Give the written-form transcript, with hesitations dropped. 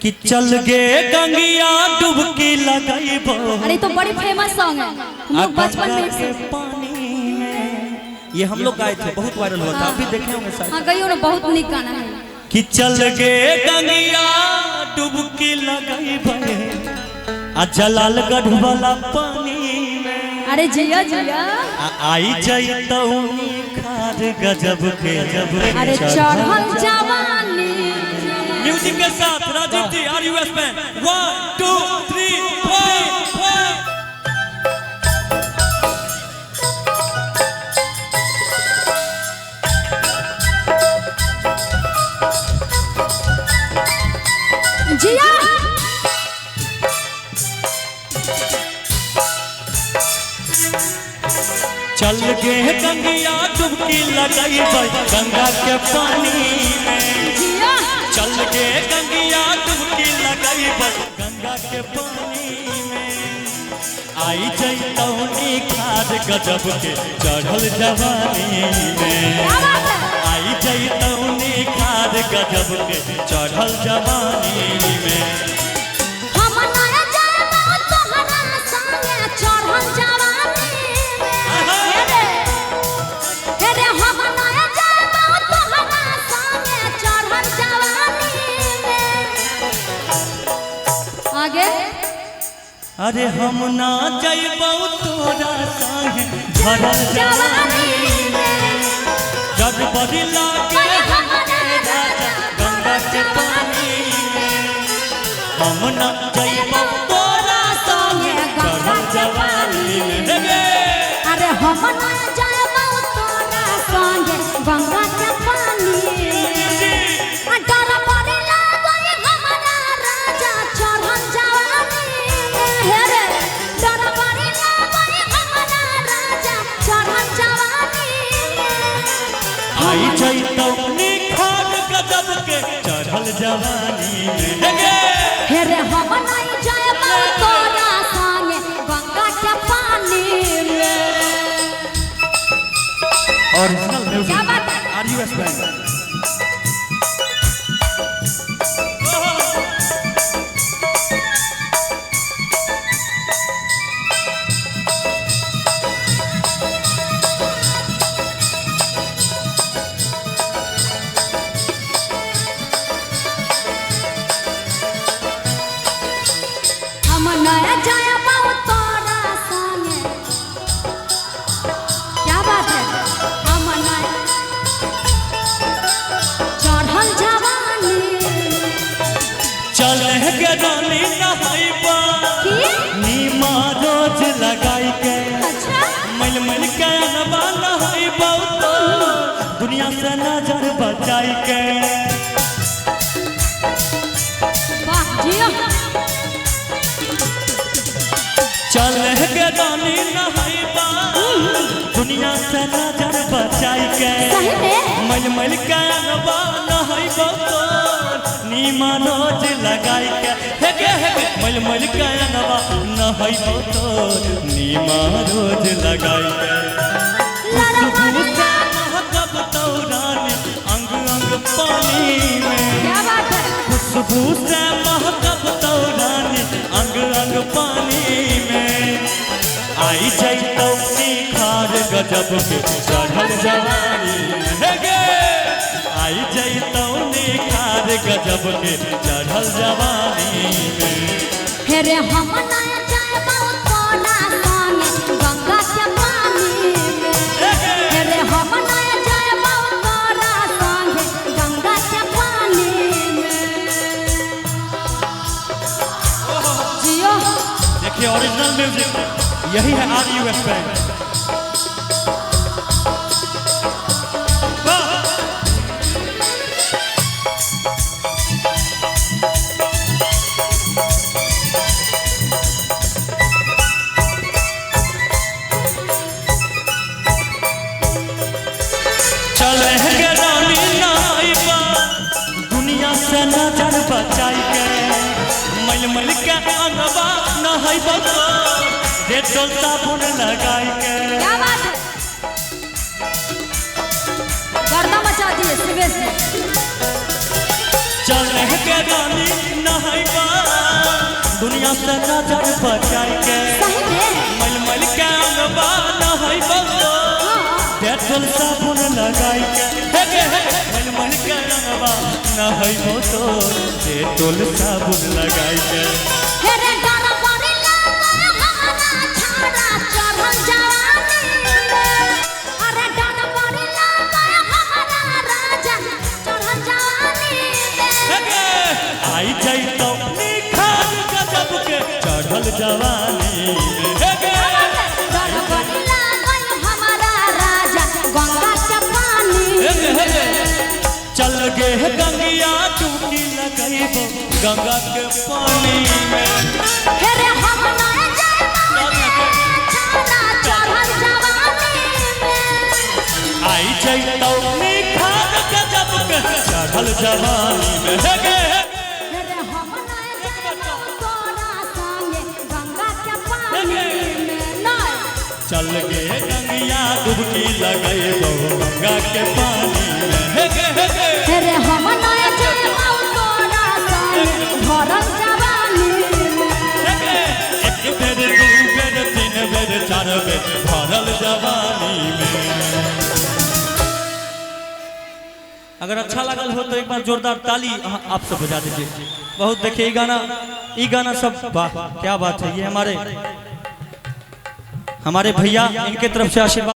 कि चल गे गंगिया डुबकी लगाइबो। अरे तो बड़ी फेमस सॉन्ग है, हम लोग बचपन में से पानी में ये हम लोग गाए थे, बहुत वायरल हुआ था, अभी देखे होंगे शायद। हाँ गई ना, बहुत निक गाना है। कि चल गे गंगिया डुबकी लगाइबो आ जलालगढ़ वाला पानी में। अरे जिया जिया आई जइतौ खाद गजब के जब। अरे चढ़ल जवानी। म्यूजिक के साथ राजीव जी आरयूएस बैंड 1 2 3 4। जिया चल गे गंगिया डुबकी लगाइबो गंगा के पानी में। जिया चल गे गंगिया डुबकी लगाइबो गंगा के पानी में। आई जइतौ खाद गजब के चढ़ल जवानी में। आई जइतौ खाद गजब के चढ़ल जवानी में। हम ना जाबो तोहरा संगे चढ़ल जवानी में। हे रे हम ना जाबो तोहरा संगे चढ़ल जवानी में। आगे अरे हम ना जइबौ तोरा संगे चढ़ल जवानी में। जग बड़ी लागे गंगा के पानी में। हम ना जइबौ तोरा संगे चढ़ल जवानी में। अरे हम ना जाबो तोरा संगे गंगा के पानी में। डर बड़ी लागल हमरा राजा चढ़ल जवानी में। हे रे डर बड़ी लागल हमरा राजा चढ़ल जवानी में। आई जइतौ खाद गजब के चढ़ल जवानी में। हे रे हम नहीं जाबो तोरा संगे गंगा के पानी में। ओरिजिनल म्यूजिक क्या बात है? RUS band. हम नहीं जाबो तोरा संगे। क्या बात है? हम नहीं चढ़ल जवानी। चल गे रानी नहाइबा की नीमा रोज लगाई के। अच्छा मल मल के नबा नहाइबा तो दुनिया से नजर बचाई के। वाह जियो चल गे रानी नहाइबा दुनिया से नजर बचाई के। सही में मल मल के नबा नहाइबा तो नीमा रोज लगाई के। हे गे मल मल के नबा नहाइबा तो नीमा रोज लगाई के। महकब तो रानी अंग अंग पानी में। क्या बात है? खुशबू से महकब तो रानी अंग अंग पानी में। आई जइतौ खाद गजब के चढ़ल जवानी में। आई जइतौ खाद गजब के चढ़ल जवानी में। हे रे हम नहीं जाबो तोरा संगे गंगा के पानी में। हे रे हम नहीं जाबो तोरा संगे गंगा के पानी में। जियो देखिए ओरिजिनल म्यूजिक यही है आरयूएस बैंड। चल गे रानी नहाइबा दुनिया से नजर बचाई के। मल मल के अंगबा नहाइबा डेटोल साबुन लगाई के। क्या बात है? गर्दा मचा दिए सुबह से। चल के रानी नहाई से नजर बचाई के सही में मल मल के अंगबा नहाई बतो डेटोल साबुन लगाई के हे गे हे मल मल के अंगबा नहाई बतो डेटोल साबुन लगाई के हे रे डर पड़े लागे हमारा छाड़ा चढ़ल जवानी में अरे डर पड़े लागे हमारा राजा चढ़ल जवानी में हे गे आई जाई तो निखार गजब के चढ़ल जवानी में हे गे डर पड़े लागे हमारा राजा गंगा के पानी हे गे चल गे गंगिया डुबकी लगाइबो गंगा के पानी में हे रे हम ना जाए छाड़ा चढ़ल जवानी में आई जैतौ निखार गजब के चढ़ल जवानी में हे गे हे रे हम ना जाए तोरा संगे गंगा के पानी में नहीं चल गे गंगिया डुबकी लगाइबो गंगा के पानी में हे गे हे रे हम ना जाए तोरा संगे भरल जवानी में हे गे एक बेर दू बेर तीन बेर चार बेर भरल जवानी में। अगर अच्छा लगल हो तो एक बार जोरदार ताली आप सब बजा दीजिए। बहुत देखिए ये गाना सब वाह क्या बात है। ये हमारे भैया इनके तरफ से आशीर्वाद।